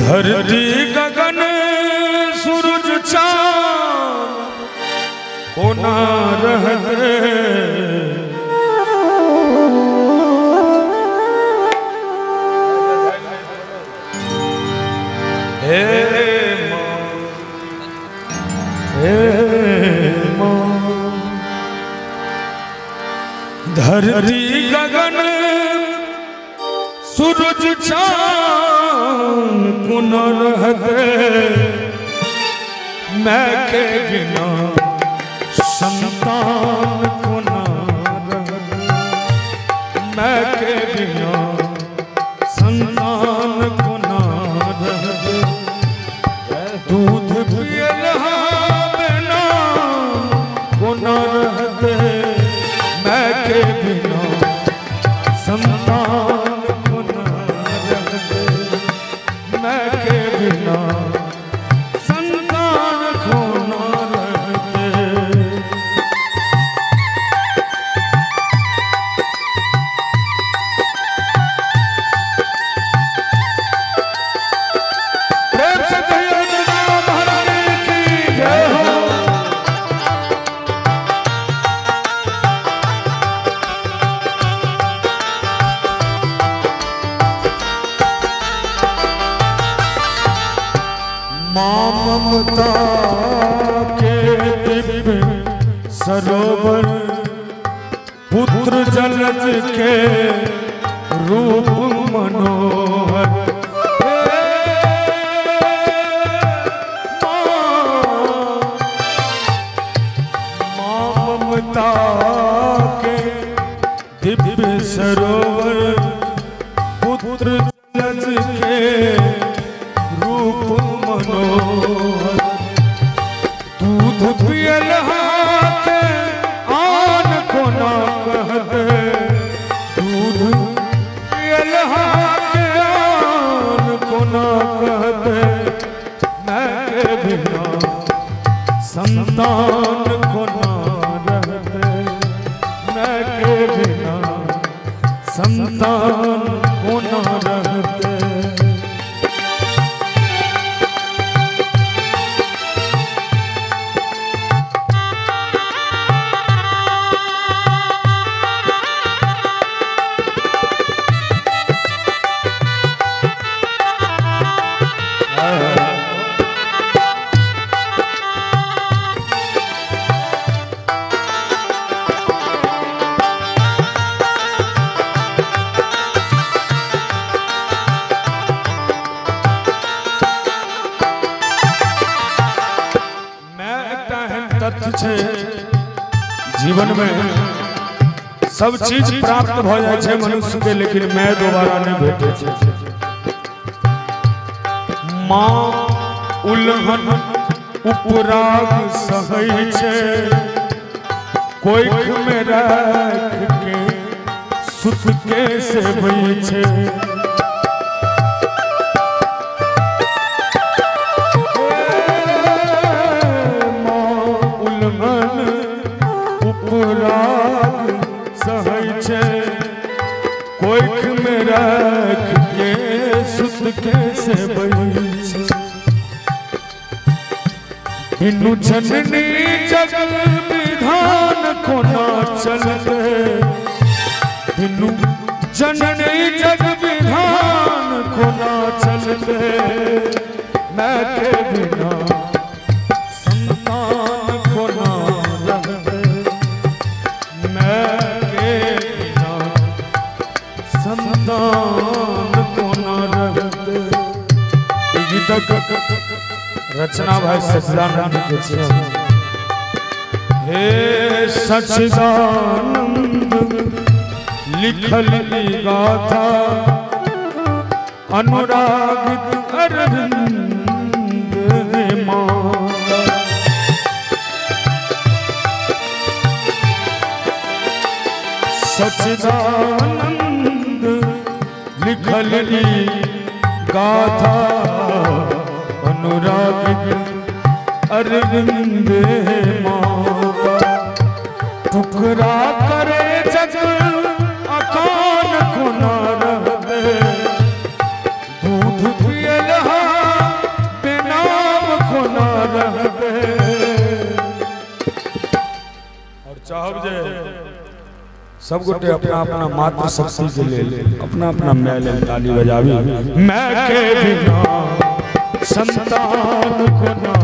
धरती गगन सूरज चांद कोना रहते हे मां धरती गगन सूरज चांद कोना रहते मैं के बिना संतान कोना रहते मैं के बिना संतान कोना रहते दूध पियला बिना कोना रहते मैं के बिना संतान कोना रहते मैं के बिना संतान कोना रहते। प्रेम से कहिए दुर्गा महारानी की जय हो। मां ममता के दिव्य सरोवर पुत्र जलज के रूप मनोहर मां ममता के दिव्य सरोवर पुत्र जलज के रूप मनोहर दूध पियल के आन कोना कहते दूध पियल के आन कोना कहते मैं के बिना संतान कोना रहते मैं के बिना संतान कोना रहते। जीवन में सब चीज प्राप्त भ जाए मनुष्य के लेकिन मैं दोबारा नहीं भेटे छे। मां उल्हन उपराग सहै छे कोइख में राख के सुत के सेवै छे उपराग सहै छे कोइख में रख के सुत के सेवै छे बिनु जननी जग विधान कोना चलते बिनु जननी जग विधान कोना चलते मैं के बिना संतान कोना रहते मैं के बिना संतान कोना रहते। गीतक रचना भाई सच्चिदानंद के छे। हे सच्चिदानंद लिखल ई गाथा अनुरागित अरविंद मां सच्चिदानंद लिखल ई गाथा अनुरागित अरविंद माता टुकड़ा करे जग अकान को न रहते दूध पियल सब गोटे अपना अपना मात्र शक्ति के ले अपना अपना मैल ताली बजावी। मैं के बिना संतान को ना